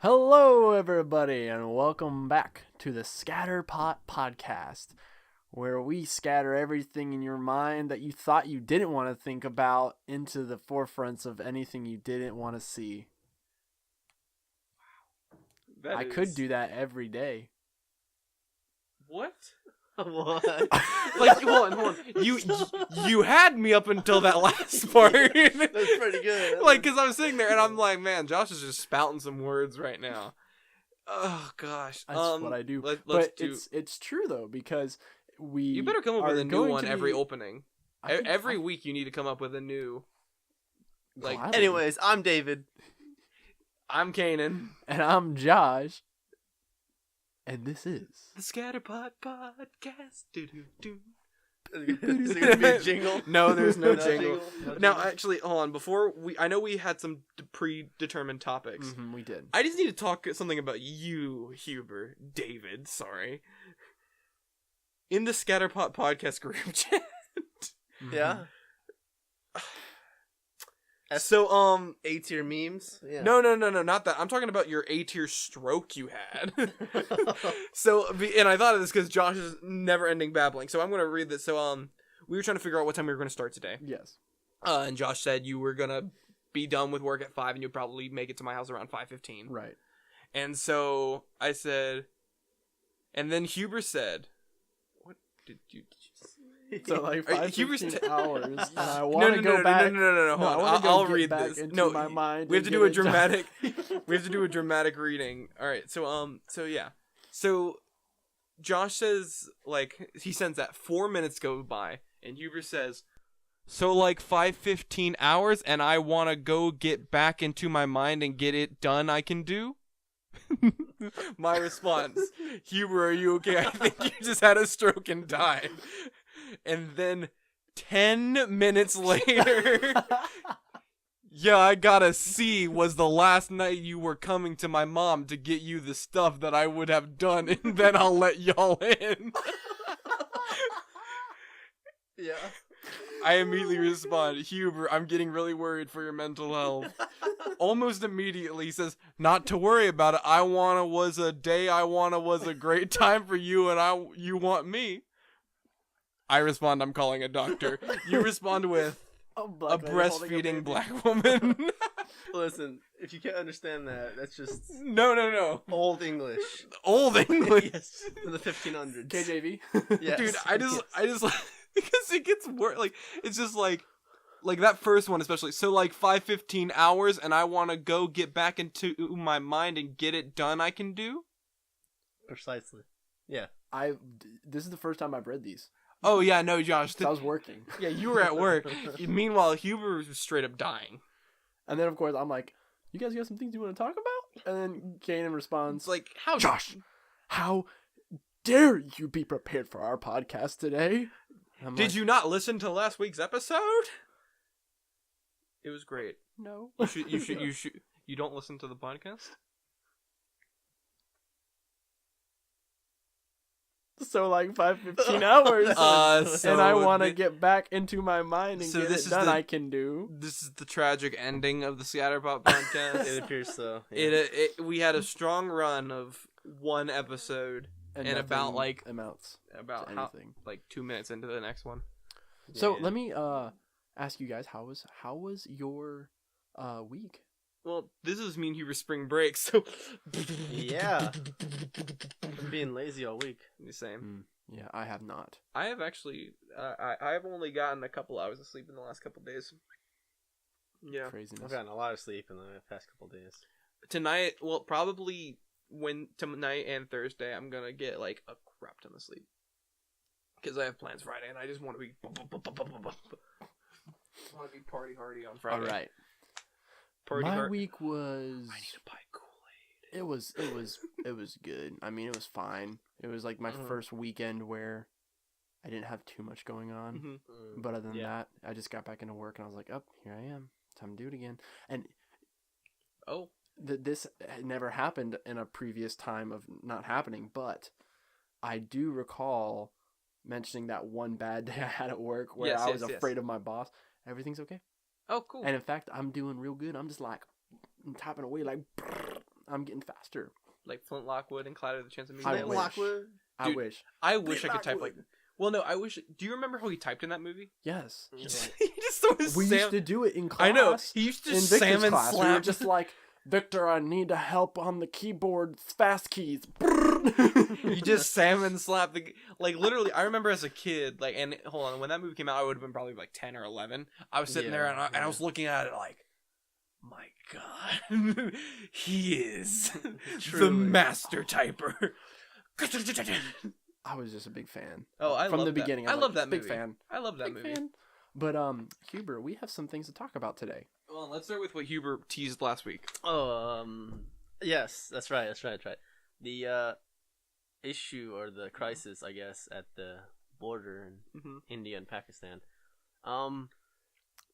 Hello, everybody, and welcome back to the Scatterpot podcast, where we scatter everything in your mind that you thought you didn't want to think about into the forefronts of anything you didn't want to see. I could do that every day. What? What? Like, hold on. You had me up until that last part. That's pretty good. Like, because I was sitting there and I'm like, man, Josh is just spouting some words right now. Oh gosh, That's what I do. Let's it's true though, because you better come up with a new one every opening. Every week you need to come up with a new. Like, anyways, I'm David. I'm Canaan. And I'm Josh. And this is the Scatterpot podcast. Do. Is there gonna be a jingle? No, there's no No jingle. jingle? Now, actually, hold on. I know we had some predetermined topics. Mm-hmm, we did. I just need to talk something about you, Huber, David. Sorry. In the Scatterpot podcast group chat. Yeah. So, A-tier memes? Yeah. No, not that. I'm talking about your A-tier stroke you had. So, and I thought of this because Josh is never-ending babbling. So I'm going to read this. So, we were trying to figure out what time we were going to start today. Yes. And Josh said you were going to be done with work at 5 and you'd probably make it to my house around 5:15. Right. And so I said, and then Huber said, what did you say? So like 15 hours, and I No, want to go back. No. Hold on. I'll read this. No, my mind. We have to do a dramatic. We have to do a dramatic reading. All right. So yeah. So Josh says, like, he sends that 4 minutes go by, and Huber says, so like 5:15 hours, and I want to go get back into my mind and get it done. I can do. My response, Huber, are you okay? I think you just had a stroke and died. And then 10 minutes later, yeah, I gotta see, was the last night you were coming to my mom to get you the stuff that I would have done, and then I'll let y'all in. Yeah. I immediately respond, Huber, I'm getting really worried for your mental health. Almost immediately he says, not to worry about it. I wanna was a great time for you, and you want me. I respond, I'm calling a doctor. You respond with a breastfeeding black woman. Listen, if you can't understand that, that's just No. old English. Old English. Yes, from the 1500s. KJV. Yes. Dude, I just like, because it gets worse. Like, it's just like that first one especially. So like 5:15 hours, and I want to go get back into my mind and get it done. I can do. Precisely. Yeah. This is the first time I've read these. Oh yeah, no, Josh. I was working. Yeah, you were at work. Meanwhile, Huber was straight up dying. And then, of course, I'm like, you guys got some things you want to talk about? And then Kanan responds, It's like, how... Josh, how dare you be prepared for our podcast today? Did you not listen to last week's episode? It was great. No. You don't listen to the podcast? So like 5:15 hours, so and I want to get back into my mind and get it done. I can do. This is the tragic ending of the Scatterpot podcast. It appears so. Yeah. We had a strong run of one episode, and about like amounts about anything. like 2 minutes into the next one. So let me ask you guys, how was your week? Well, this is me and Huber's spring break, so Yeah. I'm being lazy all week. The same. Yeah, I have not. I have actually, I have only gotten a couple hours of sleep in the last couple days. Yeah, Craziness. I've gotten a lot of sleep in the past couple days. Tonight, well, probably tonight and Thursday, I'm gonna get like a crap ton of sleep because I have plans Friday, and I just want to be, party hardy on Friday. All right. My week was. I need to buy Kool-Aid. It was good. I mean, it was fine. It was like my first weekend where I didn't have too much going on. Mm-hmm. But other than that, I just got back into work and I was like, oh, here I am. Time to do it again. And this never happened in a previous time of not happening, but I do recall mentioning that one bad day I had at work where I was afraid of my boss. Everything's okay. Oh, cool. And in fact, I'm doing real good. I'm just like, I'm typing away like, I'm getting faster. Like Flint Lockwood and Clyde or the Chance of Meeting. I Flint wish. Lockwood. I Dude, wish. I wish I Flint could type like. Lockwood. Well, no, I wish. Do you remember how he typed in that movie? Yes. He just throws We Sam. used to do it in class. I know. He used to In just Victor's salmon class, we were slap. just like, Victor, I need help on the keyboard fast keys. You just salmon slap the like literally. I remember as a kid, like, and hold on, when that movie came out, I would have been probably like 10 or 11. I was sitting there and I was looking at it like, my God, he is the Truly. master typer. I was just a big fan. Oh, I From love the that. beginning. I was love like, that big movie. fan. I love that Big movie. fan. But Huber, we have some things to talk about today. Well, let's start with what Huber teased last week. Oh, yes, that's right. The issue or the crisis, I guess, at the border in India and Pakistan.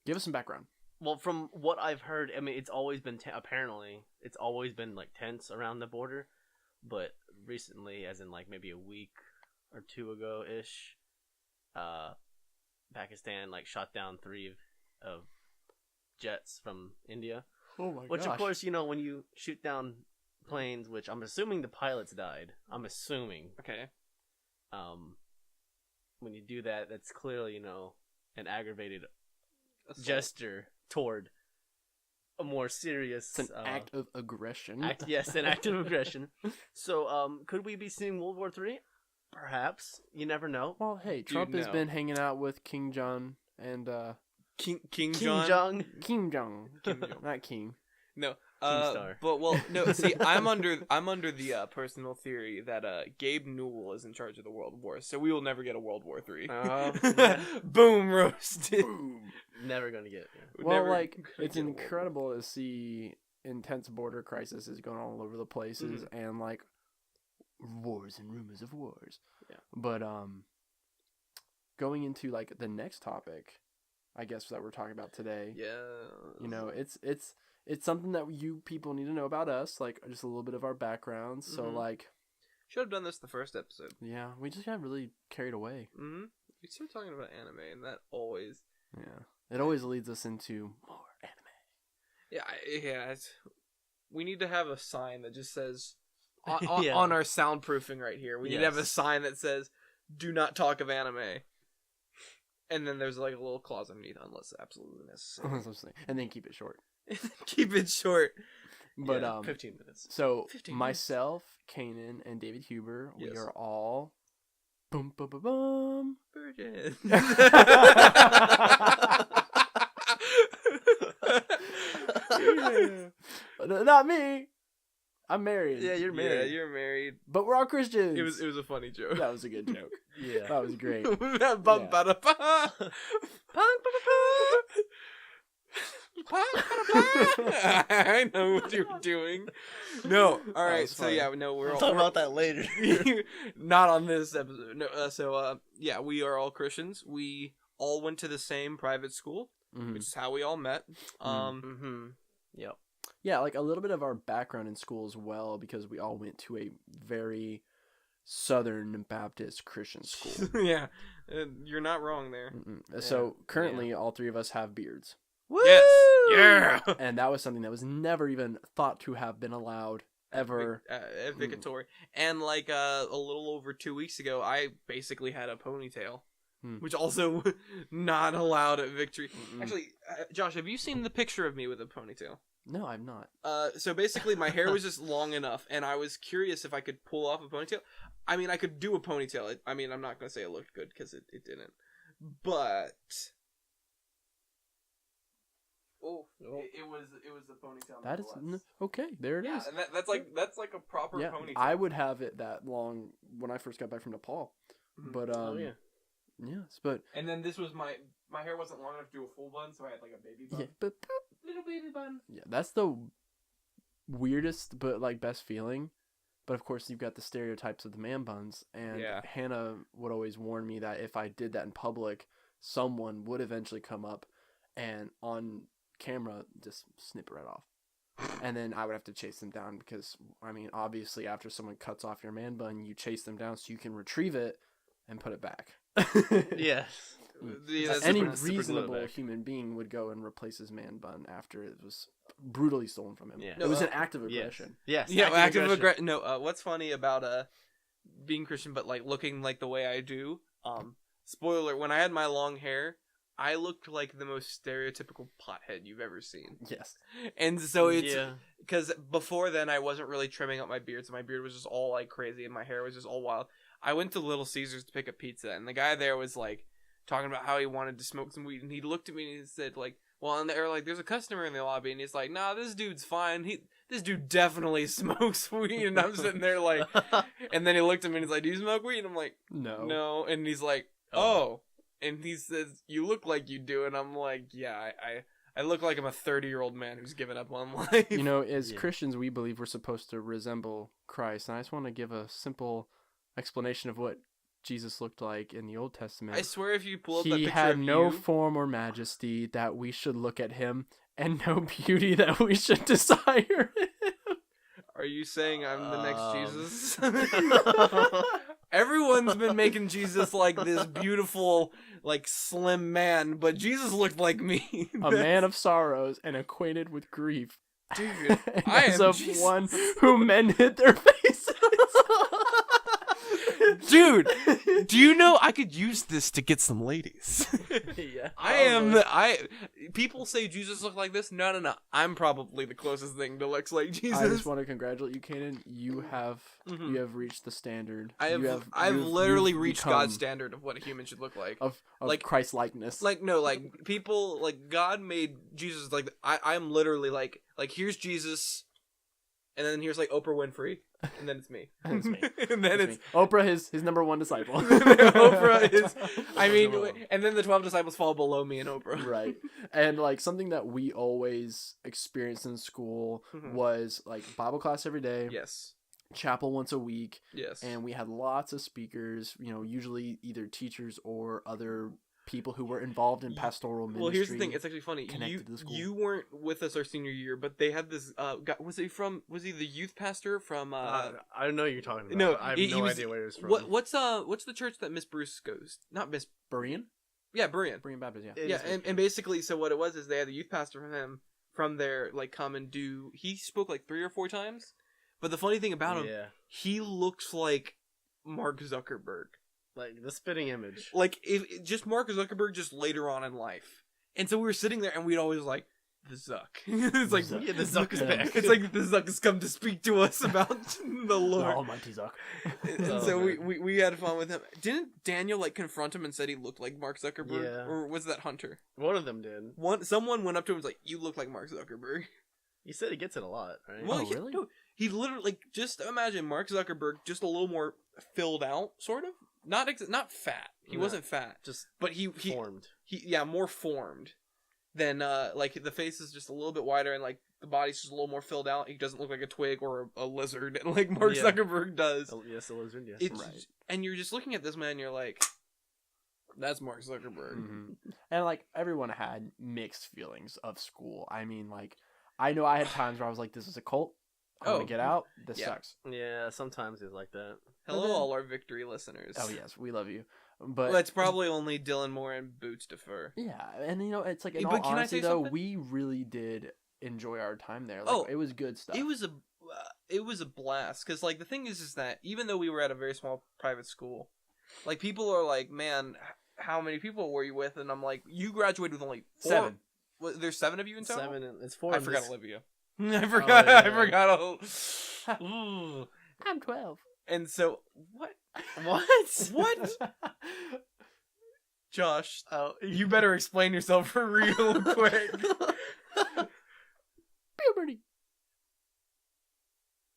Give us some background. Well, from what I've heard, I mean, it's always been apparently it's always been like tense around the border, but recently, as in like maybe a week or two ago ish, Pakistan like shot down 3 of jets from India. Oh my Which, of course, you know, when you shoot down planes, which I'm assuming the pilots died. I'm assuming. Okay. When you do that, that's clearly, you know, an aggravated Assault. gesture toward a more serious It's an act of aggression. Yes, an act of aggression. So, could we be seeing World War III? Perhaps. You never know. Well, hey, Trump has been hanging out with King John and King Kim John. Jong. Kim Jong. Kim Jong. Not King. No, Keemstar. but well, no. See, I'm under the personal theory that Gabe Newell is in charge of the world wars, so we will never get a World War III. Yeah. Boom, roasted. Never gonna get it. Yeah. Well, Never like, gonna it's get a World incredible to see intense border crises going all over the places and, like, wars and rumors of wars. Yeah. But, going into, like, the next topic, I guess, that we're talking about today. Yeah. You know, it's something that you people need to know about us, like, just a little bit of our backgrounds. So, like, should have done this the first episode. yeah, we just got really carried away. We start talking about anime, and that always. Yeah. It always leads us into more anime. Yeah. We need to have a sign that just says Yeah. on our soundproofing right here. We need to have a Yes. sign that says, "Do not talk of anime." And then there's like a little clause underneath, unless absolutely necessary. That's what I'm saying. And then keep it short. Keep it short. But, Yeah, 15 minutes. So 15 myself, Canaan, and David Huber, we Yes. are all boom, boom, boom, boom. Virgin. Not me. I'm married. Yeah, you're Yeah, married. you're married. But we're all Christians. It was a funny joke. That was a good joke. Yeah. That was great. Bum, ba, da, ba. I know what you're doing. No, all right. was So funny. yeah, no, we're We'll all talk about that later. not on this episode. No, yeah, we are all Christians. We all went to the same private school, Mhm. which is how we all met. Yep. Yeah, like a little bit of our background in school as well, because we all went to a very Southern Baptist Christian school. Yeah, you're not wrong there. So currently, all 3 of us have beards. Woo! Yes, yeah. And that was something that was never even thought to have been allowed ever. At Vicatory, and like a little over 2 weeks ago, I basically had a ponytail, which also not allowed at Victory. Actually, Josh, have you seen the picture of me with a ponytail? No, I'm not. So basically, my hair was just long enough, and I was curious if I could pull off a ponytail. I mean, I could do a ponytail. I'm not gonna say it looked good because it didn't, but. It was the ponytail. That is okay. There it is. and that's like a proper Yeah, ponytail. I would have it that long when I first got back from Nepal. But yes, but And then this was my hair wasn't long enough to do a full bun, so I had like a baby bun. yeah, but Little baby bun. yeah, that's the weirdest but like best feeling. But of course, you've got the stereotypes of the man buns, and Yeah. Hannah would always warn me that if I did that in public, someone would eventually come up and on camera just snip it right off. And then I would have to chase them down because, I mean, obviously after someone cuts off your man bun, you chase them down so you can retrieve it and put it back. Yes. Yeah, that's Any super glue it reasonable back. human being would go and replace his man bun after it was brutally stolen from him. Yeah. It was No, an act of Yes. aggression. Yes. Yeah, active aggression. No, what's funny about being Christian but like looking like the way I do? Spoiler: when I had my long hair, I looked like the most stereotypical pothead you've ever seen. Yes. And so it's Yeah. because before then I wasn't really trimming up my beard, so my beard was just all like crazy and my hair was just all wild. I went to Little Caesars to pick up pizza, and the guy there was like talking about how he wanted to smoke some weed, and he looked at me and he said like, well, and they're like, there's a customer in the lobby, and he's like, nah, this dude's fine. This dude definitely smokes weed, and I'm sitting there like, and then he looked at me and he's like, do you smoke weed? And I'm like, no, and he's like, oh, and he says, you look like you do, and I'm like, yeah, I look like I'm a 30-year-old man who's given up on life. You know, as Yeah. Christians, we believe we're supposed to resemble Christ, and I just want to give a simple explanation of what Jesus looked like in the Old Testament. I swear, if you pull up that He picture had of no you, form or majesty that we should look at him, and no beauty that we should desire him. are you saying I'm the next Jesus? Jesus. Everyone's been making Jesus like this beautiful, like slim man, but Jesus looked like me. A man of sorrows and acquainted with grief. Dude, And I as am of Jesus. one whom men hid their faces. Dude, do you know I could use this to get some ladies? Yeah. People say Jesus looked like this. No. I'm probably the closest thing that looks like Jesus. I just want to congratulate you, Canaan. You have Mhm. you have reached the standard. I've You've literally reached become God's standard of what a human should look like. of like- Christ likeness. Like no, like people, like God made Jesus like I'm literally like here's Jesus, and then here's like Oprah Winfrey, and then it's me, And it's me. and then That's it's me. Oprah, his number one disciple. Oprah is. I mean, and then the 12 disciples fall below me and Oprah. Right. And like something that we always experienced in school Mhm. was like Bible class every day, Yes. chapel once a week, Yes. and we had lots of speakers, you know, usually either teachers or other people who were involved in pastoral ministry. Well, here's the thing. It's actually funny. connected to the school. You weren't with us our senior year, but they had this. Guy, was he the youth pastor from? I don't know what you're talking about. no, I have he no was- idea where it was from. What's the church that Miss Bruce goes? Not Miss. Berean? Yeah, Berean. Berean Baptist, yeah. It Yeah, is and Berean. basically, so what it was is they had the youth pastor from there, like come and do. He spoke like 3 or 4 times, but the funny thing about him, Yeah. he looks like Mark Zuckerberg. Like the spitting image. Like if just Mark Zuckerberg just later on in life. And so we were sitting there and we'd always like the Zuck. It's like Zuck. Yeah, the Zuck is back. it's like the Zuck has come to speak to us about the The Lord. almighty Zuck. And Oh, so man. we had fun with him. Didn't Daniel like confront him and said he looked like Mark Zuckerberg? Yeah. Or was that Hunter? One of them did. Someone went up to him and was like, "You look like Mark Zuckerberg." He said he gets it a lot, right? Oh, He, really? no, he literally like just imagine Mark Zuckerberg just a little more filled out, sort of. Not fat. He No. wasn't fat, Just but he formed. more formed than like the face is just a little bit wider and like the body's just a little more filled out. He doesn't look like a twig or a lizard like Mark Yeah. Zuckerberg does. Oh, yes, the lizard. Yes. It's Right. and you're just looking at this man, you're like, that's Mark Zuckerberg. Mhm. And like everyone had mixed feelings of school. I mean, like I know I had times where I was like, "This is a cult. I want Oh. to get out. This Yeah. sucks." Yeah, sometimes it's like that. Hello, And then- all our victory listeners. Oh yes, we love you, but Well, it's probably only Dylan Moore and Boots defer. yeah. And you know, it's like in Yeah, all but can I honesty, say though, something? we really did enjoy our time there. Like, Oh, it was good stuff. It was a blast because like the thing is that even though we were at a very small private school, like people are like, man, how many people were you with? And I'm like, you graduated with only 4. 7. There's 7 of you in total. 7. It's 4. I in forgot this- Olivia. I forgot. I yeah. forgot. Ooh. I'm 12. And so what? What? What? Josh, Oh, you better explain yourself for real quick. Puberty.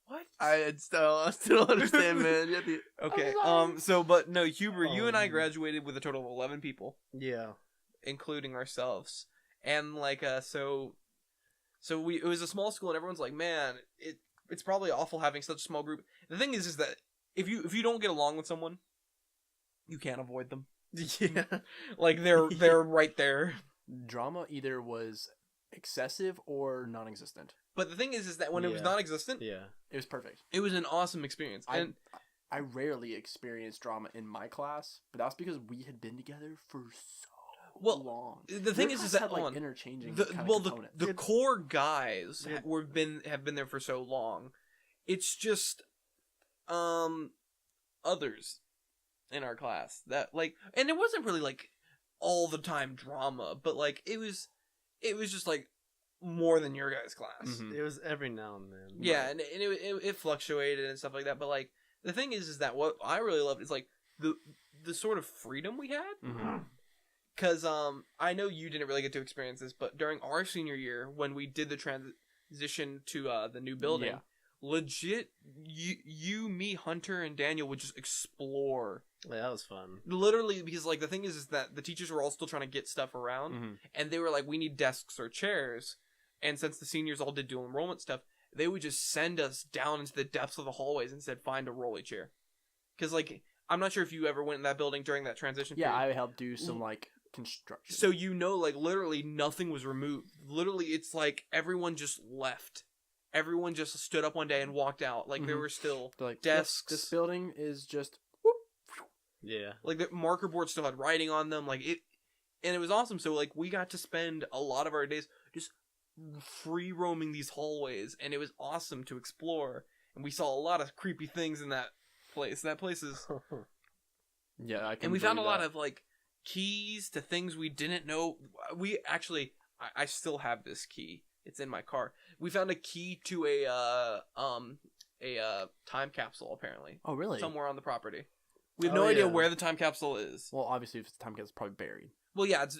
What? I still don't understand, man. You have to- Okay. I'm sorry. So, but no, Huber, you and I Um, graduated with a total of 11 people, Yeah. including ourselves, and like, so it was a small school, and everyone's like, man, it's probably awful having such a small group. The thing is that if you don't get along with someone, you can't avoid them. Yeah. Like they're right there. Drama either was excessive or non-existent. But the thing is that when it was Yeah. non-existent, Yeah. It was perfect. it was an awesome experience. And I rarely experienced drama in my class, but that's because we had been together for so long. The thing Your is class that had, like, hold on. interchanging the kind of components. the core guys Yeah. have been there for so long. It's just others in our class that like, and it wasn't really like all the time drama, but like it was just like more than your guys' class. Mhm. It was every now and then. Yeah, and it fluctuated and stuff like that. But like the thing is that what I really loved is like the sort of freedom we had. Mhm. Because I know you didn't really get to experience this, but during our senior year when we did the transition to the new building, Yeah. legit, you, me, Hunter, and Daniel would just explore. Yeah, that was fun. Literally, because like the thing is that the teachers were all still trying to get stuff around, Mhm. and they were like, we need desks or chairs. And since the seniors all did dual enrollment stuff, they would just send us down into the depths of the hallways and said, find a rolly chair. Because like, I'm not sure if you ever went in that building during that transition Yeah, period. I helped do some like construction. So like literally nothing was removed. Literally, it's like everyone just left. Everyone just stood up one day and walked out. Like there Mhm. were still They're like, desks. This building is just. Yeah. Like the marker boards still had writing on them. Like it, and it was awesome. So like we got to spend a lot of our days just free roaming these hallways, and it was awesome to explore. And we saw a lot of creepy things in that place. That place is, Yeah, I can. and we found a believe lot that. of like keys to things we didn't know. We actually, I still have this key. It's in my car. We found a key to a time capsule apparently Oh, really? somewhere on the property. We have Oh, no idea yeah. where the time capsule is. Well, obviously, if it's time capsule, it's probably buried. Well, yeah, it's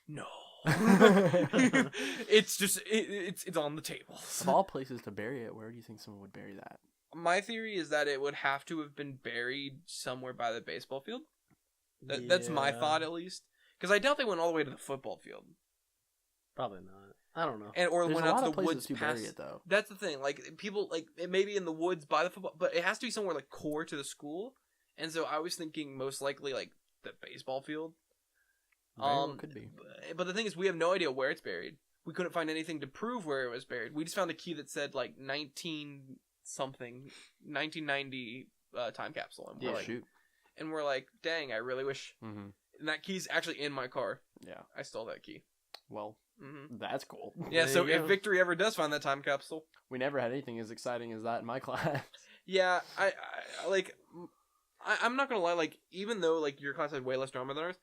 no. It's just it's on the table. Of all places to bury it, where do you think someone would bury that? My theory is that it would have to have been buried somewhere by the baseball field. That's my Yeah. thought, at least, because I doubt they went all the way to the football field, Probably not. I don't know. or There's went a out lot to of the places woods to past. bury it, though. That's the thing. Like people, like it may be in the woods by the football, but it has to be somewhere like core to the school. And so I was thinking most likely like the baseball field. Very well could be. But the thing is, we have no idea where it's buried. We couldn't find anything to prove where it was buried. We just found a key that said like 1990 time capsule, and we're Oh, like, shoot. and we're like, dang, I really wish. Mm-hmm. And that key's actually in my car. Yeah. I stole that key. Well, Hmm that's cool. Yeah. There So you if go. Victory ever does find that time capsule, We never had anything as exciting as that in my class. yeah, I like. I'm not gonna lie. Like, even though like your class had way less drama than ours,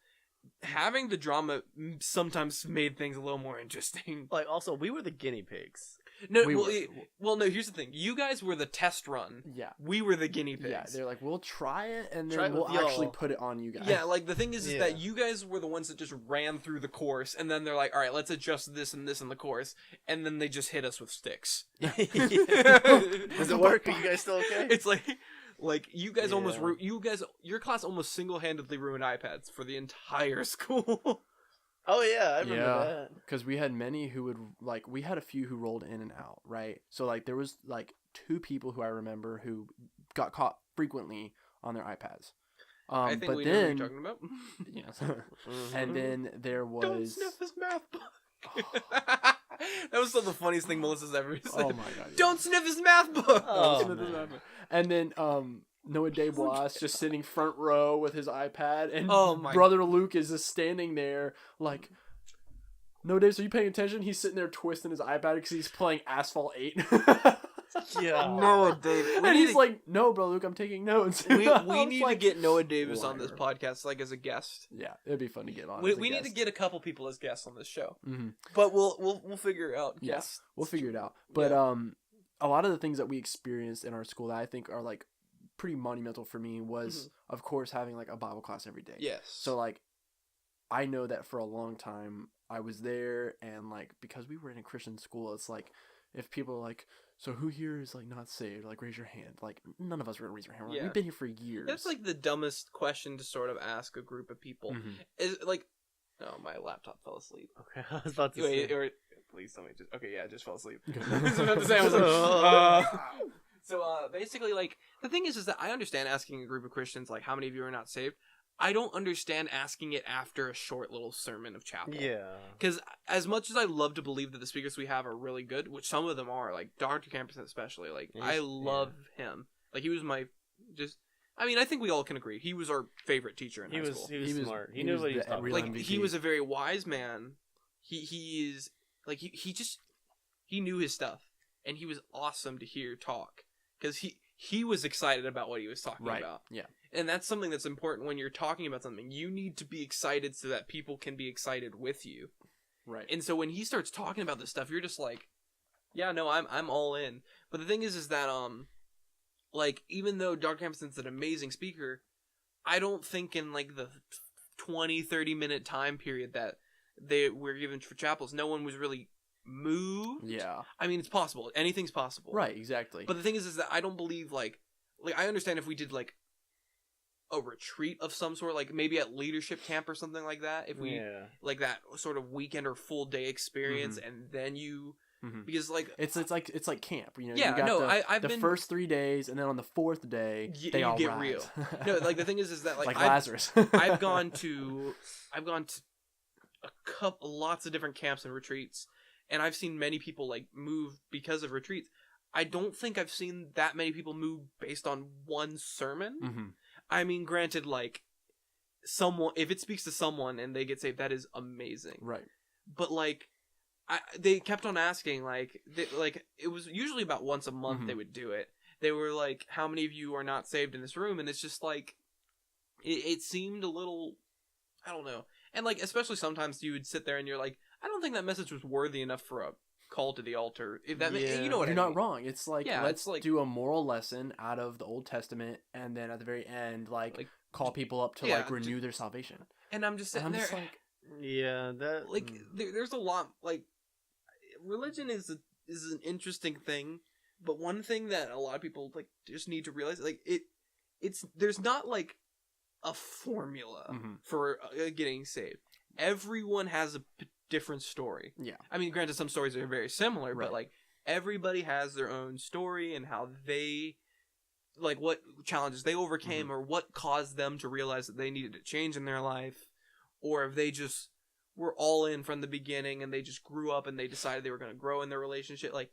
having the drama sometimes made things a little more interesting. Like, also, we were the guinea pigs. No, We well, were- well, no. Here's the thing: you guys were the test run. Yeah. We were the guinea pigs. Yeah, they're like, we'll try it, and Try then it we'll with y'all. actually put it on you guys. Yeah, like the thing is Yeah. that you guys were the ones that just ran through the course, and then they're like, "All right, let's adjust this and this in the course," and then they just hit us with sticks. Does it work? Are you guys still okay? It's like you guys almost Yeah. your class almost single-handedly ruined iPads for the entire school. Oh, yeah, I remember Yeah. that. Because we had many who would, like, we had a few who rolled in and out, right? So, like, there was, like, 2 people who I remember who got caught frequently on their iPads. I think but we then, know what you're talking about. yes. Mhm. And then there was... Don't sniff this math book. That was still the funniest thing Melissa's ever said. Oh, my God. yeah. Don't sniff his math book. Oh, Don't sniff his man. math book. And then Noah Desbois just sitting front row with his iPad, and Oh my- brother Luke is just standing there like, "No, Dave, are you paying attention?" He's sitting there twisting his iPad because he's playing Asphalt 8. Yeah. Noah Davis. And he's like, "No, bro, Luke, I'm taking notes." we I was need like, to get Noah Davis on this liar. podcast, like as a guest. Yeah, it'd be fun to get on. We as a need to guest. get a couple people as guests on this show, Mhm. but we'll figure it out. Yeah, Yes, we'll figure it out. But Yeah. a lot of the things that we experienced in our school that I think are like pretty monumental for me was, of course, having like a Bible class every day. Yes. So like, I know that for a long time I was there, and like because we were in a Christian school, it's like if people are like, "So who here is like not saved?" Like raise your hand. Like none of us were gonna raise our hand. We're like, Yeah. We've been here for years. That's like the dumbest question to sort of ask a group of people. Mhm. Is like, oh, my laptop fell asleep. Okay, I was about to Wait, say. or please tell me just okay, yeah, it just fell asleep. Okay. I was about to say, I was like, so basically, like the thing is that I understand asking a group of Christians like, how many of you are not saved? I don't understand asking it after a short little sermon of chapel. Yeah. Because as much as I love to believe that the speakers we have are really good, which some of them are, like Dr. Campus especially, like Yeah, I love him. Like he was my just I mean, I think we all can agree he was our favorite teacher in high school. He was smart. He he knew was what he was the talking real about. Like MVP. he was a very wise man. He is like he knew his stuff, and he was awesome to hear talk because he was excited about what he was talking right. about. Yeah. And that's something that's important when you're talking about something. You need to be excited so that people can be excited with you. Right. And so when he starts talking about this stuff, you're just like, yeah, no, I'm all in. But the thing is that like even though Dr. Hampson's an amazing speaker, I don't think in like the 20-30 minute time period that they were given for chapels, no one was really moved. Yeah. I mean, it's possible. Anything's possible. Right. Exactly. But the thing is that I don't believe like I understand if we did like a retreat of some sort, like maybe at leadership camp or something like that, if we like that sort of weekend or full day experience, and then you because like it's like camp, you know. Yeah, you got no, the, I've the been first 3 days, and then on the 4th day they you all get rise. real. No, like the thing is that like Lazarus. I've gone to lots of different camps and retreats, and I've seen many people like move because of retreats. I don't think I've seen that many people move based on one sermon. I mean, granted, like someone, if it speaks to someone and they get saved, that is amazing. Right. But like, they kept on asking, like it was usually about once a month they would do it. They were like, "How many of you are not saved in this room?" And it's just like, it seemed a little, I don't know. And like, especially sometimes you would sit there and you're like, I don't think that message was worthy enough for a call to the altar. If that, you know what you're I mean. not wrong. It's like, let's do a moral lesson out of the Old Testament, and then at the very end, like call people up to like renew their salvation. And I'm just sitting there, just like, yeah, that like there's a lot. Like, religion is an interesting thing, but one thing that a lot of people like just need to realize, like it's there's not like a formula for getting saved. Everyone has a different story. Yeah. I mean, granted, some stories are very similar, but like everybody has their own story and how they, like, what challenges they overcame or what caused them to realize that they needed to change in their life, or if they just were all in from the beginning and they just grew up and they decided they were going to grow in their relationship. Like,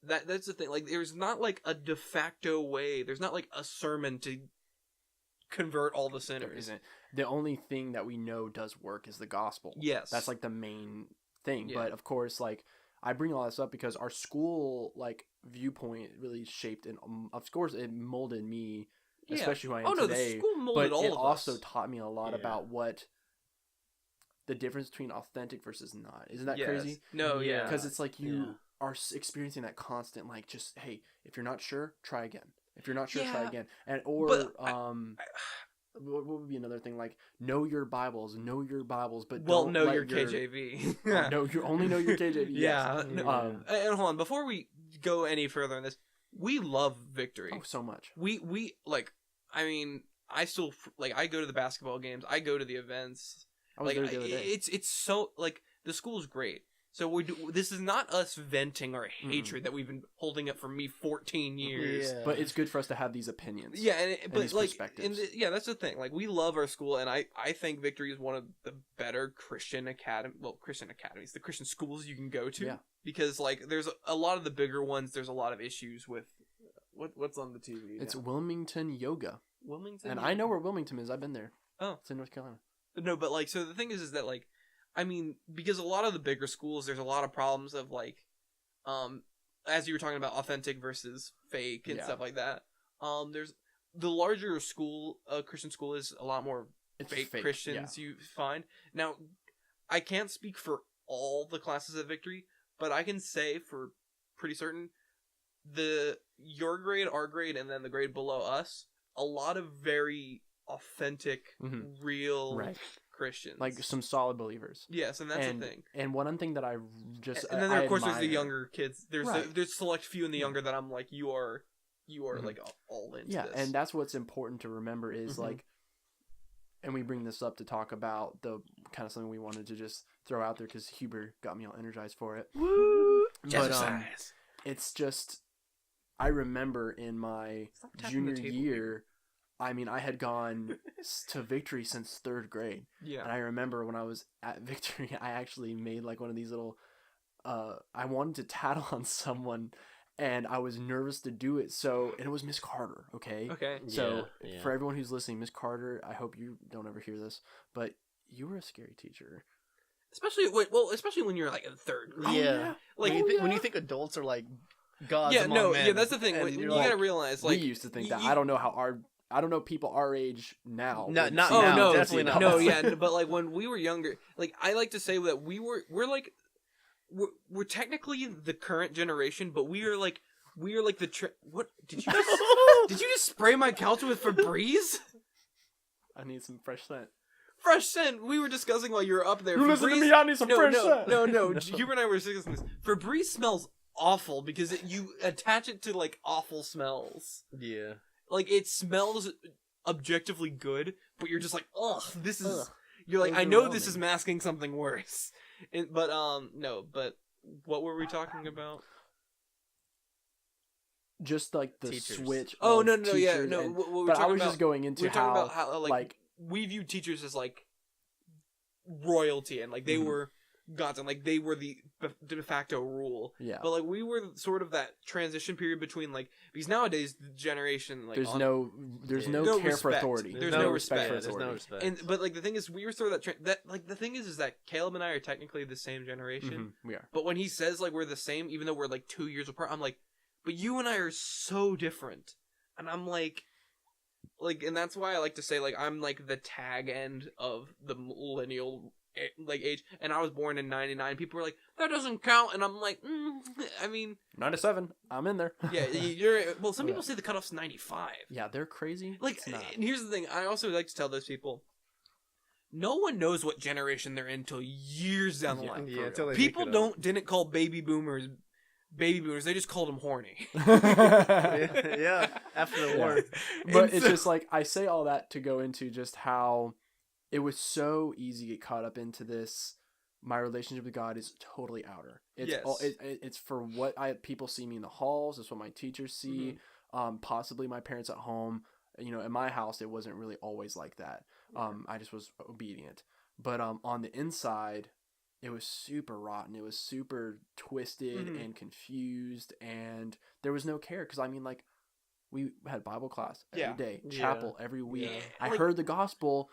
that's the thing. Like, there's not like a de facto way. There's not like a sermon to convert all the sinners. There isn't. The only thing that we know does work is the gospel. Yes. That's like the main thing. Yeah. But of course, like, I bring all this up because our school like viewpoint really shaped and of course it molded me, especially who I am today. The school molded but all it of also us. taught me a lot about what the difference between authentic versus not. Isn't that crazy? No, yeah. Because it's like you are experiencing that constant, like, just, hey, if you're not sure, try again. If you're not sure, try again. And or what would be another thing, like, know your Bibles, but don't know let your KJV. only know your KJV. Yeah. Yes. No, and hold on, before we go any further in this, we love victory. Oh, so much. We like. I mean, I still like. I go to the basketball games. I go to the events. I was there the other day. It's so like the school's great. So this is not us venting our hatred that we've been holding up for me 14 years. Yeah. But it's good for us to have these opinions. Yeah, but these like, perspectives. that's the thing. Like, we love our school, and I think Victory is one of the better Christian academies, the Christian schools you can go to. Yeah. Because like, there's a lot of the bigger ones. There's a lot of issues with what's on the TV. It's now? Wilmington Yoga. Wilmington, and I know where Wilmington is. I've been there. Oh, it's in North Carolina. No, but like, so the thing is that like, I mean, because a lot of the bigger schools, there's a lot of problems of like, as you were talking about authentic versus fake and stuff like that. There's the larger school, Christian school is a lot more fake Christians you find. Now, I can't speak for all the classes at Victory, but I can say for pretty certain, your grade, our grade, and then the grade below us, a lot of very authentic, real Christians, like some solid believers. Yes, and that's the thing. And one thing that I just and then of course there's the younger kids. There's there's select few in the younger that I'm like, you are like all into this. And that's what's important to remember is like, and we bring this up to talk about the kind of something we wanted to just throw out there because Huber got me all energized for it. Woo! But it's just, I remember in my junior year, I mean, I had gone to Victory since 3rd grade. Yeah. And I remember when I was at Victory, I actually made like one of these little, I wanted to tattle on someone, and I was nervous to do it. So, and it was Miss Carter, okay? Okay. So, Yeah. for everyone who's listening, Miss Carter, I hope you don't ever hear this, but you were a scary teacher. Especially when you're like in third grade. Yeah. Like when you think adults are like gods yeah, among no, men, yeah, that's the thing. and You you're gotta like, realize, we like, used to think that. you- I don't know people our age now. No, would not see Oh now, no, definitely not. no, yeah, but like when we were younger, like I like to say that we're technically the current generation, but we are like what did you just spray my couch with Febreze? I need some fresh scent. Fresh scent. We were discussing while you were up there. You listen to Febreze- me, I need some no, fresh no, scent. no. Hubert and I were discussing this. Febreze smells awful because you attach it to like awful smells. yeah. Like it smells objectively good, but you're just like, ugh, this is. Ugh. You're like, I know this Overwhelming. is masking something worse. But But what were we talking about? Just like the Teachers. switch. Oh of no, yeah, teachers no. and- What we were but talking I was about, just going we into were talking how, about how like, we view teachers as like royalty and like they Mhm. were gods and like they were the de facto rule. yeah. But like we were sort of that transition period between like because nowadays the generation like There's on- no No care for respect. authority. There's no respect for respect. There's authority. no respect. and but like the thing is we were sort of that like the thing is that Caleb and I are technically the same generation. Mhm, we are. But when he says like we're the same, even though we're like 2 years apart, I'm like, but you and I are so different, and I'm like, and that's why I like to say like I'm like the tag end of the millennial like age, and I was born in '99. People were like, that doesn't count, and I'm like, I mean, 97. I'm in there. yeah, you're. Well, some people say the cutoff's 95. Yeah, they're crazy. Like, It's not. and here's the thing. I also like to tell those people. No one knows what generation they're in until years down the Yeah. line. Yeah, until they People make it up. didn't call baby boomers. They just called them horny. yeah, after the war. But And it's so- just like I say all that to go into just how it was so easy to get caught up into this. My relationship with God is totally outer. It's Yes. it's for what people see me in the halls. It's what my teachers see. Possibly my parents at home. You know, in my house, it wasn't really always like that. I just was obedient. But on the inside, it was super rotten. It was super twisted Mhm. and confused, and there was no care. Because I mean, like, we had Bible class every Yeah. day, Yeah. chapel every week. Yeah. I Like- heard the gospel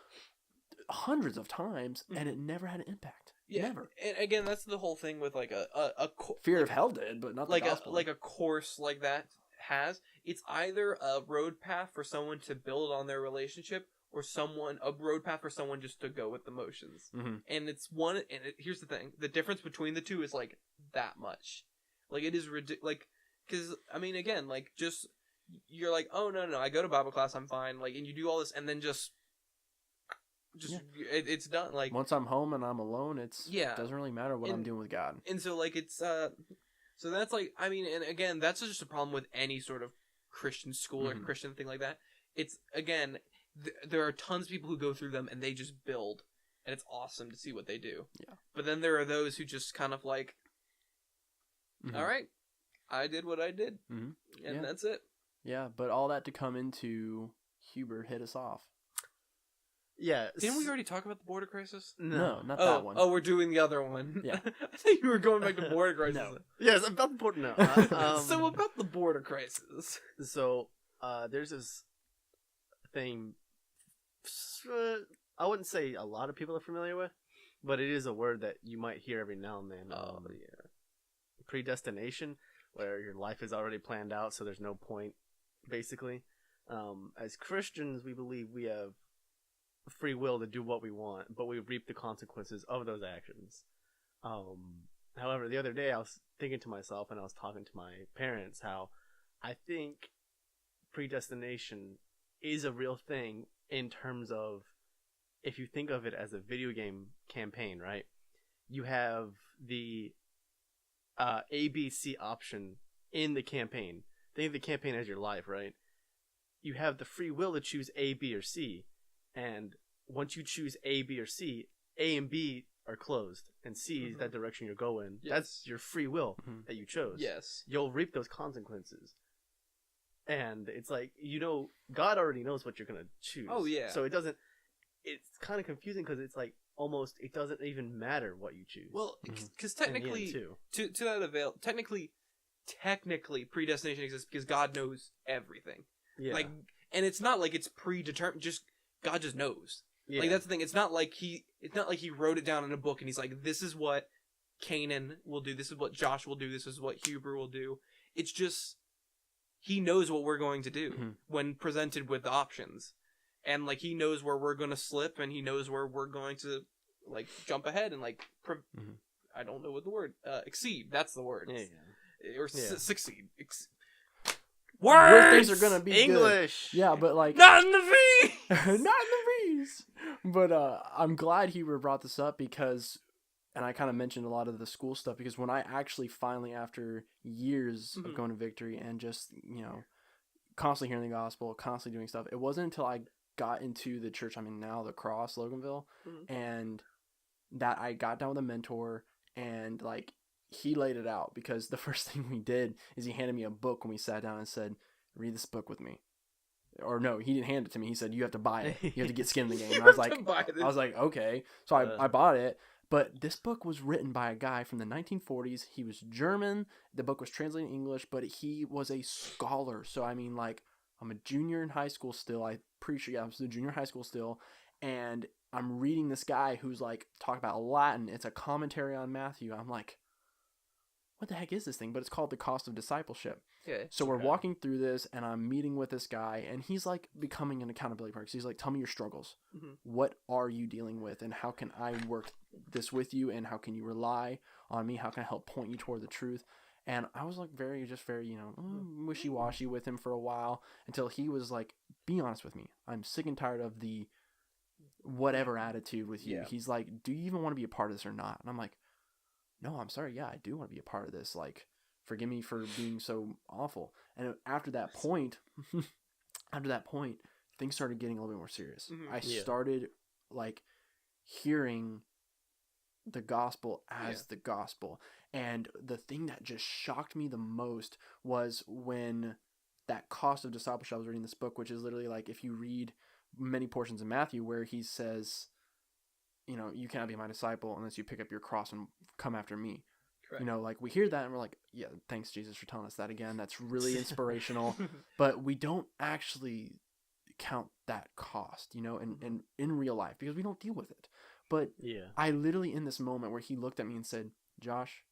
hundreds of times, and it never had an impact. Yeah, Never. and again, that's the whole thing with like Fear of hell did, but not the like gospel. a course like that has. It's either a road path for someone to build on their relationship, or a road path for someone just to go with the motions. hmm And it's one. And here's the thing: the difference between the two is like that much. Like it is ridiculous. Like because I mean, again, like just you're like, oh no, I go to Bible class, I'm fine. Like, and you do all this, and then just it's done. Like Once I'm home and I'm alone, it Yeah. doesn't really matter what I'm And- doing with God. And so like it's so that's like I mean and again that's just a problem with any sort of Christian school or Mhm. Christian thing like that. It's again there are tons of people who go through them and they just build and it's awesome to see what they do. Yeah. But then there are those who just kind of like Mhm. all right, I did what I did. Mhm. And Yeah. that's it. Yeah, but all that to come into Huber hit us off. Yeah. Didn't we already talk about the border crisis? No, not Oh, that one. oh, we're doing the other one. Yeah. I thought you were going back to border crisis. No. Yes, about the port now. So about the border crisis. So, there's this thing. I wouldn't say a lot of people are familiar with, but it is a word that you might hear every now and then. Yeah. Predestination, where your life is already planned out, so there's no point, basically. As Christians, we believe we have free will to do what we want, but we reap the consequences of those actions. However, the other day I was thinking to myself, and I was talking to my parents, how I think predestination is a real thing in terms of, if you think of it as a video game campaign, right? You have the ABC option in the campaign. Think of the campaign as your life, right? You have the free will to choose A, B, or C. And once you choose A, B, or C, A and B are closed, and C is that direction you're going. Yes. That's your free will Mhm. that you chose. Yes. You'll reap those consequences. And it's like, God already knows what you're going to choose. Oh, yeah. So it's kind of confusing because it's like almost, it doesn't even matter what you choose. Well, Mhm. because in the end, technically, too. to that avail, technically, technically predestination exists because God knows everything. Yeah. Like, and it's not like it's predetermined. Just God just knows. Yeah. Like that's the thing. It's not like he wrote it down in a book and he's like, this is what Canaan will do. This is what Josh will do. This is what Huber will do. It's just he knows what we're going to do when presented with options, and like he knows where we're going to slip, and he knows where we're going to like jump ahead and like I don't know what the word exceed. That's the word. Or succeed. Words! Words! Things are gonna be English. Good. Yeah, but like Not in the V. not in the V's. But I'm glad Huber brought this up because, and I kind of mentioned a lot of the school stuff because when I actually finally, after years of going to Victory and just constantly hearing the gospel, constantly doing stuff, it wasn't until I got into the church I'm in now, the Cross, Loganville, and that I got down with a mentor and like. He laid it out because the first thing we did is he handed me a book when we sat down and said, read this book with me. Or no, he didn't hand it to me. He said, you have to buy it. You have to get skin in the game. And I was like, okay. So I bought it. But this book was written by a guy from the 1940s. He was German. The book was translated in English, but he was a scholar. So, I mean, like, I'm a junior in high school still. I'm pretty sure, I'm still junior in high school still. And I'm reading this guy who's like, talk about Latin. It's a commentary on Matthew. I'm like, what the heck is this thing? But it's called The Cost of Discipleship. Okay. So we're walking through this and I'm meeting with this guy and he's like becoming an accountability partner. So he's like, tell me your struggles. What are you dealing with and how can I work this with you and how can you rely on me? How can I help point you toward the truth? And I was like very, wishy-washy with him for a while until he was like, be honest with me. I'm sick and tired of the whatever attitude with you. Yeah. He's like, do you even want to be a part of this or not? And I'm like, no, I'm sorry. Yeah, I do want to be a part of this. Like, forgive me for being so awful. And after that point, things started getting a little bit more serious. I started like hearing the gospel as the gospel. And the thing that just shocked me the most was when that cost of discipleship, I was reading this book, which is literally like, if you read many portions of Matthew where he says, you cannot be my disciple unless you pick up your cross and come after me. Correct. Like we hear that and we're like, yeah, thanks Jesus for telling us that again. That's really inspirational. But we don't actually count that cost, and in real life because we don't deal with it. But I literally in this moment where he looked at me and said, Josh,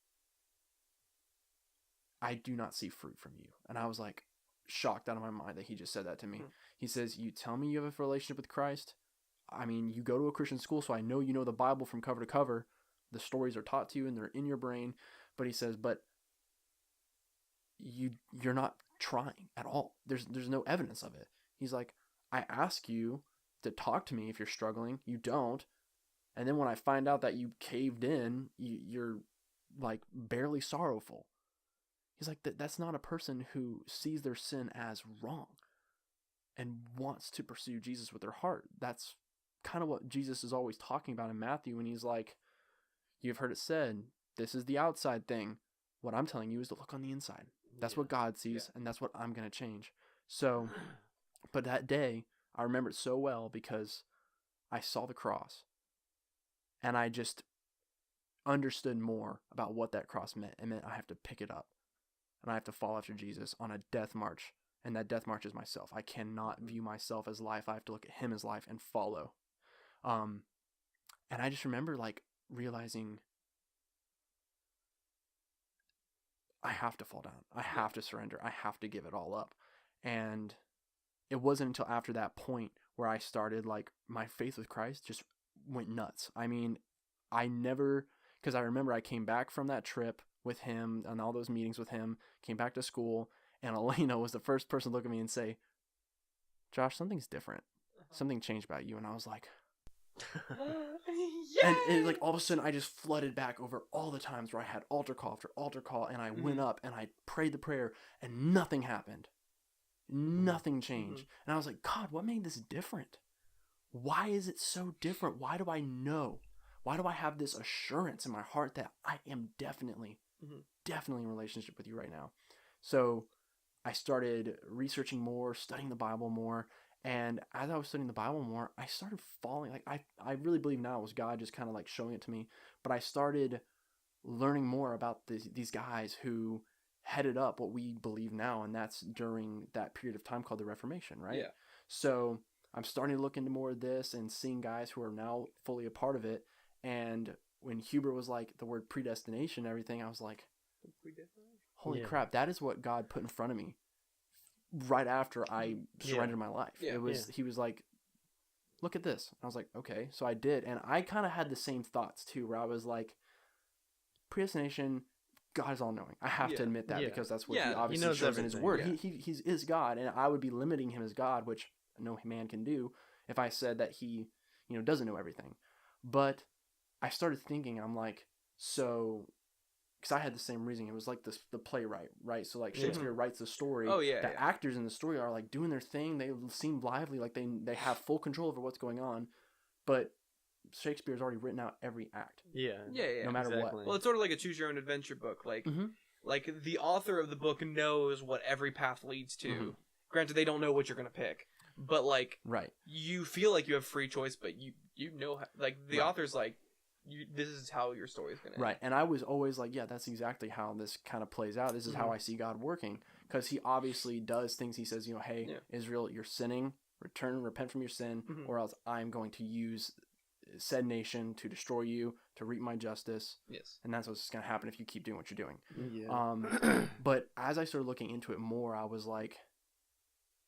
I do not see fruit from you. And I was like shocked out of my mind that he just said that to me. He says, you tell me you have a relationship with Christ. I mean, you go to a Christian school, so I know you know the Bible from cover to cover. The stories are taught to you and they're in your brain. But he says, but you're not trying at all. There's no evidence of it. He's like, I ask you to talk to me if you're struggling. You don't. And then when I find out that you caved in, you're like barely sorrowful. He's like, that's not a person who sees their sin as wrong and wants to pursue Jesus with their heart. That's kind of what Jesus is always talking about in Matthew when he's like, you've heard it said, this is the outside thing. What I'm telling you is to look on the inside. That's what God sees, and that's what I'm going to change. So, but that day, I remember it so well because I saw the cross, and I just understood more about what that cross meant. It meant I have to pick it up, and I have to follow after Jesus on a death march, and that death march is myself. I cannot view myself as life. I have to look at him as life and follow. And I just remember like realizing I have to fall down. I have to surrender. I have to give it all up. And it wasn't until after that point where I started like my faith with Christ just went nuts. I mean, because I remember I came back from that trip with him and all those meetings with him, came back to school, and Elena was the first person to look at me and say, Josh, something's different. Something changed about you. And I was like, and like all of a sudden I just flooded back over all the times where I had altar call after altar call, and I went up and I prayed the prayer and nothing happened. Nothing changed. And I was like, God, what made this different? Why is it so different? Why do I know? Why do I have this assurance in my heart that I am definitely in relationship with you right now? So I started researching more, studying the Bible more. And as I was studying the Bible more, I started falling. Like I really believe now it was God just kind of like showing it to me. But I started learning more about these guys who headed up what we believe now, and that's during that period of time called the Reformation, right? Yeah. So I'm starting to look into more of this and seeing guys who are now fully a part of it. And when Huber was like the word predestination and everything, I was like, holy crap, that is what God put in front of me right after I surrendered my life. Yeah. He was like, look at this. I was like, okay. So I did. And I kind of had the same thoughts too, where I was like, predestination, God is all knowing. I have to admit that because that's what he obviously shows in his word. Yeah. He is God, and I would be limiting him as God, which no man can do if I said that he, doesn't know everything. But I started thinking, I'm like, so, because I had the same reasoning. It was like the playwright, right? So like Shakespeare writes the story. Oh, yeah. The actors in the story are like doing their thing. They seem lively, like they have full control over what's going on. But Shakespeare's already written out every act. Yeah. No matter what. Well, it's sort of like a choose your own adventure book. Like, like the author of the book knows what every path leads to. Granted, they don't know what you're gonna pick, but like, you feel like you have free choice, but you know, like the author's like, this is how your story is gonna end. Right. And I was always like, yeah, that's exactly how this kind of plays out. This is how I see God working, because he obviously does things. He says, hey, Israel, you're sinning. Repent from your sin, or else I'm going to use said nation to destroy you, to reap my justice. Yes. And that's what's going to happen if you keep doing what you're doing. Yeah. But as I started looking into it more, I was like,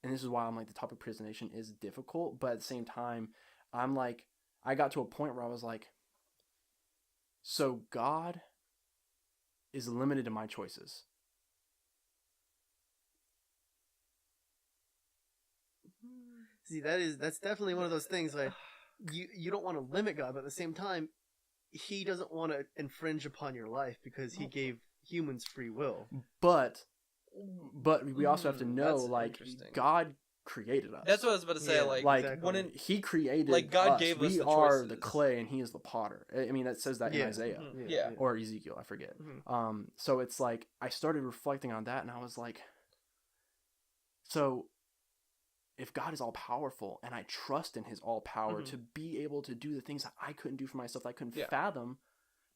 and this is why I'm like, the topic of predestination is difficult, but at the same time, I'm like, I got to a point where I was like, so God is limited to my choices. See, that's definitely one of those things like you don't want to limit God, but at the same time, he doesn't want to infringe upon your life because he gave humans free will. But we also have to know, like, God created us. That's what I was about to say. Like exactly. he created, like God us. gave us we the are choices. the clay and he is the potter. I mean, that says that in Isaiah or Ezekiel, I forget. So it's like I started reflecting on that, and I was like, so if God is all powerful and I trust in his all power to be able to do the things that I couldn't do for myself, that I couldn't fathom,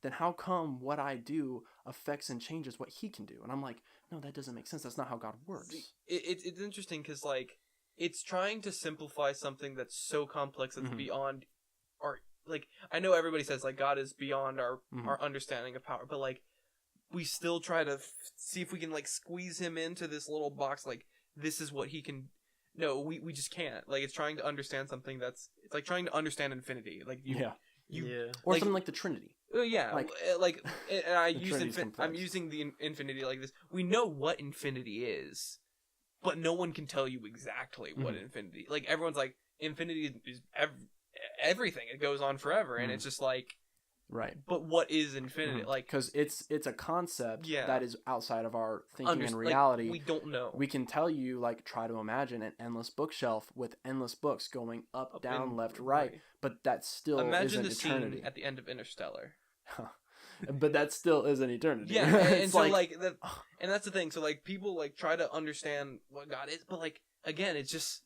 then how come what I do affects and changes what he can do? And I'm like, no, that doesn't make sense. That's not how God works. It's interesting because, like, it's trying to simplify something that's so complex that's beyond our, like, I know everybody says, like, God is beyond our understanding of power, but, like, we still try to see if we can, like, squeeze him into this little box, like, this is what he can. No, we just can't. Like, it's trying to understand something it's like trying to understand infinity. Like, or like, something like the Trinity. Like and I'm using the infinity like this. We know what infinity is, but no one can tell you exactly what infinity. Like, everyone's like, infinity is everything. It goes on forever, and it's just like, right. But what is infinity? Like, because it's a concept that is outside of our thinking and like, reality. we don't know. We can tell you, like, try to imagine an endless bookshelf with endless books going up down, and left, right. But that still imagine isn't the eternity. scene at the end of Interstellar. But that still isn't eternity. Yeah, and so like that, and that's the thing. So, like, people, like, try to understand what God is, but, like, again, it's just,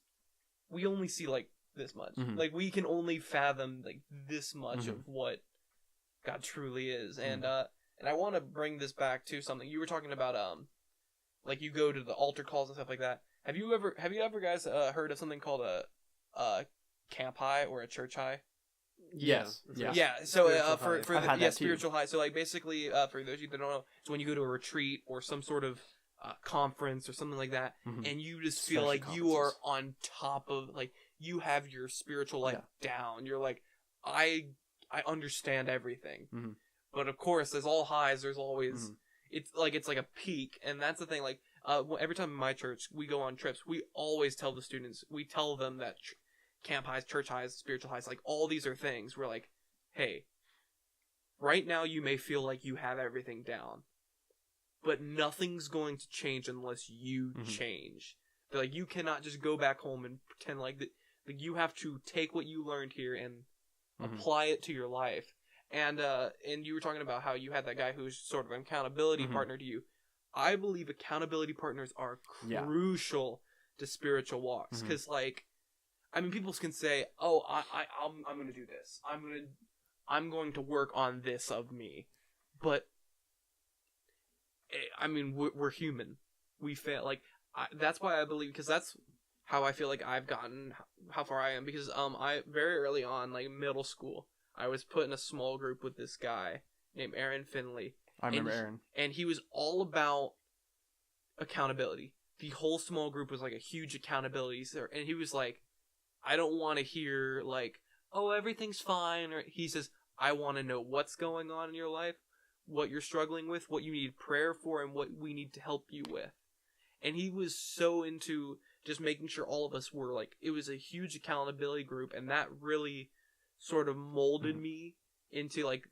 we only see, like, this much. Like, we can only fathom, like, this much of what God truly is. And I want to bring this back to something you were talking about. Like, you go to the altar calls and stuff like that. Have you ever guys heard of something called a camp high or a church high? Yes. Yeah. So for the spiritual high. So, like, basically, for those of you that don't know, it's when you go to a retreat or some sort of conference or something like that, and you just feel like you are on top of, like, you have your spiritual life down. You're like, I understand everything. But of course, there's all highs. There's always it's like a peak, and that's the thing. Like, every time in my church we go on trips, we always tell the students, we tell them that camp highs, church highs, spiritual highs, like, all these are things. We're like, hey, right now you may feel like you have everything down, but nothing's going to change unless you change. They're like, you cannot just go back home and pretend like that. Like, you have to take what you learned here and apply it to your life. And you were talking about how you had that guy who's sort of an accountability partner to you. I believe accountability partners are crucial to spiritual walks, because, like, I mean, people can say, "Oh, I'm going to do this. I'm going to work on this of me," but I mean, we're human. We fail. Like, that's why I believe, because that's how I feel like I've gotten how far I am. Because I very early on, like middle school, I was put in a small group with this guy named Aaron Finley. I remember Aaron. And he was all about accountability. The whole small group was like a huge accountability. And he was like, I don't want to hear like, oh, everything's fine. Or he says, I want to know what's going on in your life, what you're struggling with, what you need prayer for, and what we need to help you with. And he was so into just making sure all of us were like, it was a huge accountability group, and that really sort of molded me into like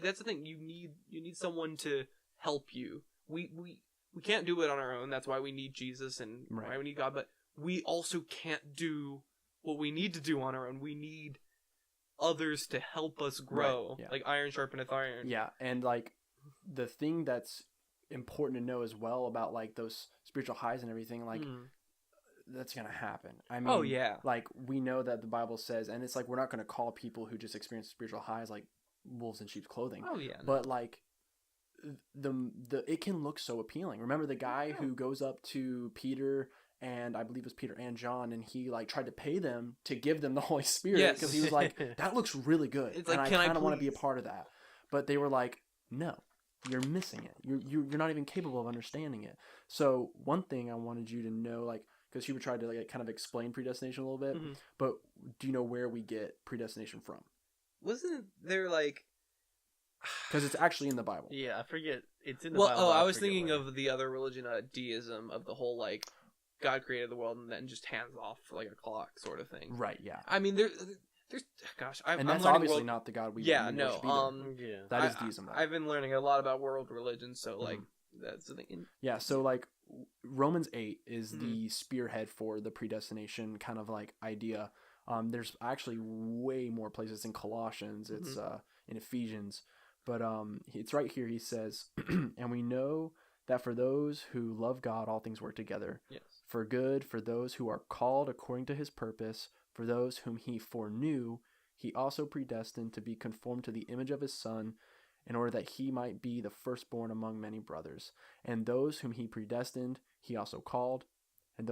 that's the thing. You need someone to help you. We can't do it on our own. That's why we need Jesus and why we need God. But we also can't do what we need to do on our own. We need others to help us grow. Like iron sharpeneth iron. Yeah, and like the thing that's important to know as well about like those spiritual highs and everything, like that's gonna happen. I mean, like we know that the Bible says, and it's like we're not gonna call people who just experience spiritual highs like wolves in sheep's clothing. But like the it can look so appealing. Remember the guy who goes up to Peter, and I believe it was Peter and John, and he like tried to pay them to give them the Holy Spirit because he was like, that looks really good, it's and like, I kind of want to be a part of that. But they were like, no, you're missing it. You're not even capable of understanding it. So one thing I wanted you to know, like, because Hubert tried to like kind of explain predestination a little bit, but do you know where we get predestination from? Wasn't there like... Because it's actually in the Bible. Yeah, I forget. It's in the Bible. Oh, I was thinking of the other religion, deism, of the whole like God created the world and then just hands off like a clock sort of thing. Right. Yeah. I mean, there's gosh, and that's obviously not the God we worship either. That is deism. I've been learning a lot about world religions, so like that's the thing. Yeah. So like Romans 8 is the spearhead for the predestination kind of like idea. There's actually way more places in Colossians. It's in Ephesians. But it's right here. He says, and we know that for those who love God, all things work together for good, for those who are called according to his purpose, for those whom he foreknew, he also predestined to be conformed to the image of his Son, in order that he might be the firstborn among many brothers. And those whom he predestined, he also called. And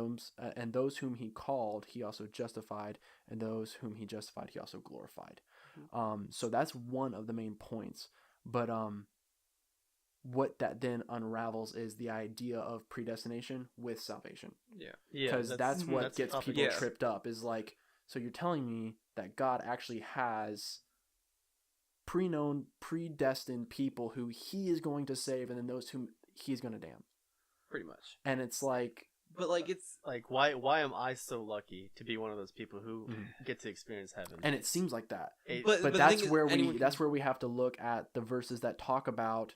those whom he called, he also justified. And those whom he justified, he also glorified. So that's one of the main points. But what that then unravels is the idea of predestination with salvation. Yeah. Because that's what gets people tripped up, is like, so you're telling me that God actually has pre-known, predestined people who he is going to save, and then those whom he's going to damn. Pretty much. And it's like... But like, it's like, why am I so lucky to be one of those people who get to experience heaven? And it seems like that. But that's where we have to look at the verses that talk about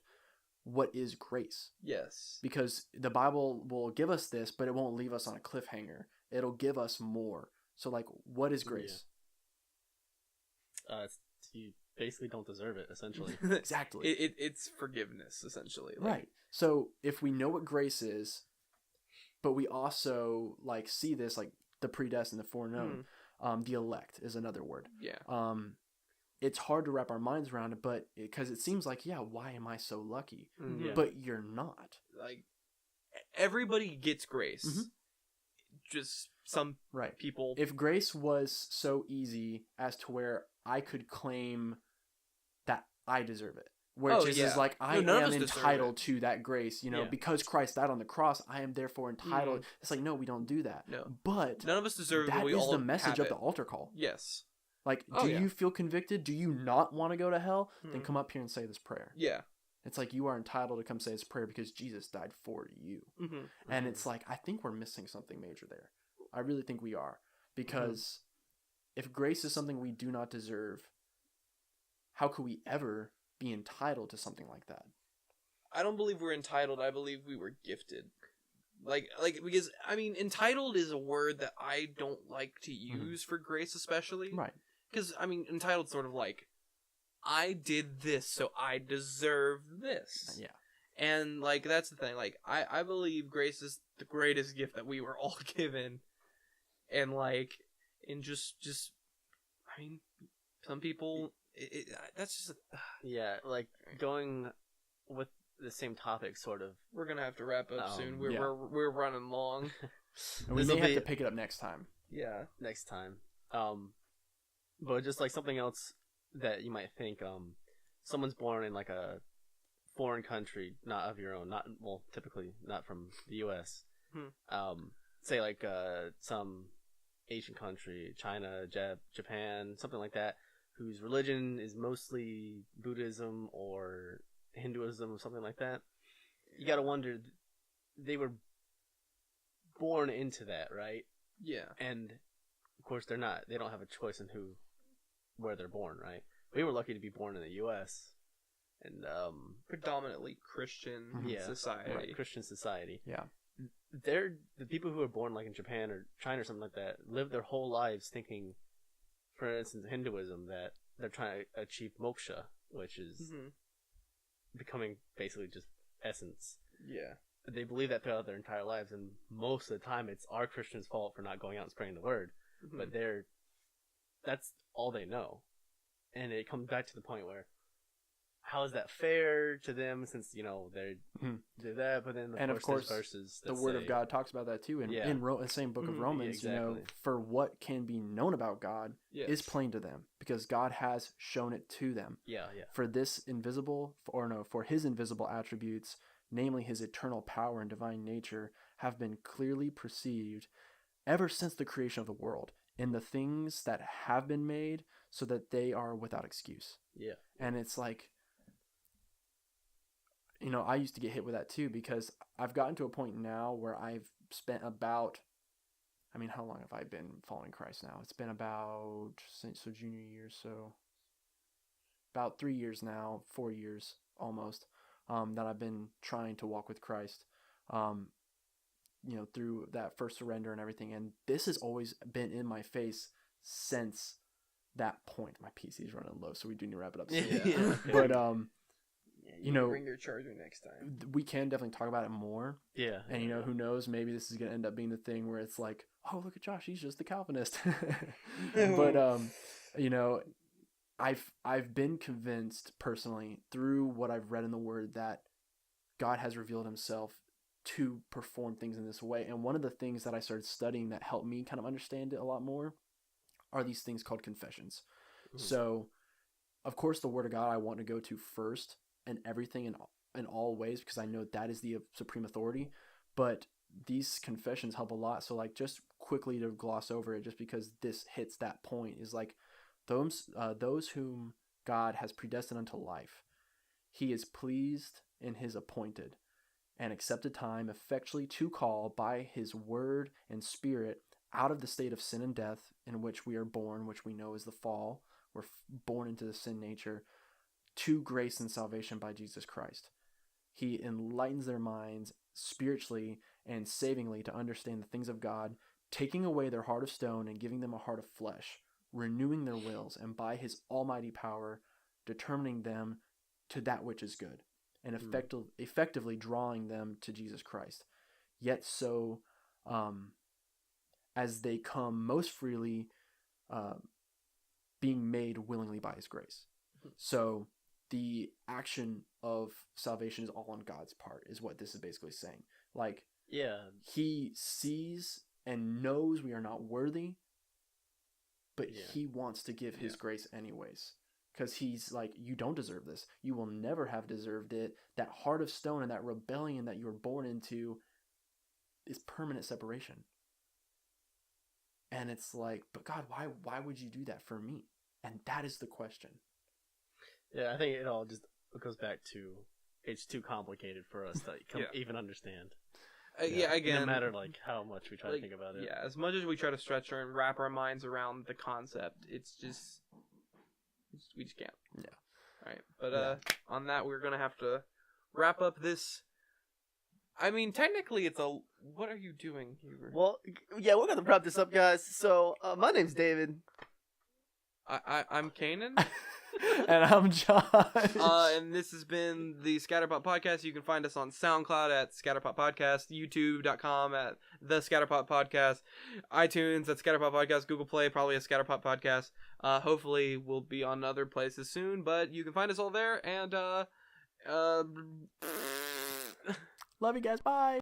what is grace. Yes. Because the Bible will give us this, but it won't leave us on a cliffhanger. It'll give us more. So like, what is grace? You basically don't deserve it, essentially. Exactly. It's forgiveness, essentially. Like, right. So if we know what grace is, but we also like see this, like the predestined, the foreknown, the elect is another word. Yeah. It's hard to wrap our minds around it, but because it seems like, why am I so lucky? Yeah. But you're not. Like, everybody gets grace. Just some people. If grace was so easy as to where I could claim that I deserve it, which is like, I am entitled to that grace, because Christ died on the cross, I am therefore entitled. It's like, no, we don't do that. No. But none of us deserve it. That is the message of the altar call. Yes. Like, do you feel convicted? Do you not want to go to hell? Then come up here and say this prayer. Yeah. It's like, you are entitled to come say this prayer because Jesus died for you. And it's like, I think we're missing something major there. I really think we are. Because if grace is something we do not deserve, how could we ever be entitled to something like that? I don't believe we're entitled. I believe we were gifted. Like because I mean, entitled is a word that I don't like to use for grace, especially. Right. Because I mean, entitled sort of like, I did this, so I deserve this. Yeah. And like, that's the thing. Like, I believe grace is the greatest gift that we were all given. And like, and just I mean, some people. That's just like going with the same topic, sort of. We're gonna have to wrap up soon. yeah. We're running long. And we This'll may have be- to pick it up next time. Yeah. Next time. But just like something else that you might think, someone's born in like a foreign country, not of your own, typically not from the U.S. Say like some Asian country, China, Japan, something like that, whose religion is mostly Buddhism or Hinduism or something like that. You gotta wonder, they were born into that, right? Yeah. And of course they're not. They don't have a choice in where they're born, right? We were lucky to be born in the U.S. and Predominantly Christian society. Right, Christian society. Yeah. The people who are born like in Japan or China or something like that live their whole lives thinking, for instance, Hinduism, that they're trying to achieve moksha, which is becoming basically just essence. Yeah. They believe that throughout their entire lives, and most of the time it's our Christians' fault for not going out and spreading the word. But that's all they know. And it comes back to the point where, how is that fair to them, since, they do that, but then And of course, verses the Word of God talks about that too in the same book of Romans. exactly. For what can be known about God is plain to them, because God has shown it to them. For his invisible attributes, namely his eternal power and divine nature, have been clearly perceived ever since the creation of the world in the things that have been made, so that they are without excuse. And it's like, I used to get hit with that too, because I've gotten to a point now where I've spent about, how long have I been following Christ now? It's been about, so junior year, so about 3 years now, 4 years almost, that I've been trying to walk with Christ, through that first surrender and everything. And this has always been in my face since that point. My PC is running low, so we do need to wrap it up soon. But, bring your charger next time. We can definitely talk about it more. And who knows, maybe this is going to end up being the thing where it's like, oh, look at Josh, he's just the Calvinist. But I've been convinced personally through what I've read in the Word that God has revealed himself to perform things in this way. And one of the things that I started studying that helped me kind of understand it a lot more are these things called confessions. So of course the Word of God I want to go to first, and everything in all ways, because I know that is the supreme authority. But these confessions help a lot. So like, just quickly to gloss over it, just because this hits that point, is like those whom God has predestined unto life, he is pleased in his appointed and accepted time effectually to call by his word and spirit out of the state of sin and death in which we are born, which we know is the fall. We're born into the sin nature, to grace and salvation by Jesus Christ. He enlightens their minds spiritually and savingly to understand the things of God, taking away their heart of stone and giving them a heart of flesh, renewing their wills, and by his almighty power determining them to that which is good, and effectively drawing them to Jesus Christ. Yet so as they come most freely, being made willingly by his grace. So the action of salvation is all on God's part, is what this is basically saying. Like, he sees and knows we are not worthy, but he wants to give his grace anyways. Because he's like, you don't deserve this. You will never have deserved it. That heart of stone and that rebellion that you were born into is permanent separation. And it's like, but God, why would you do that for me? And that is the question. Yeah, I think it all just goes back to, it's too complicated for us to even understand. Again, no matter like how much we try to think about it. Yeah, as much as we try to stretch and wrap our minds around the concept, we just can't. Yeah. All right, but on that, we're gonna have to wrap up this. I mean, technically, it's a. What are you doing, Huber? Well, yeah, we're gonna wrap this up, guys. So, my name's David. I'm Canaan. And I'm Josh. And this has been the Scatterpot Podcast. You can find us on SoundCloud at Scatterpot Podcast, YouTube.com at The Scatterpot Podcast, iTunes at Scatterpot Podcast, Google Play, probably a Scatterpot Podcast. Hopefully we'll be on other places soon, but you can find us all there. And Love you guys. Bye.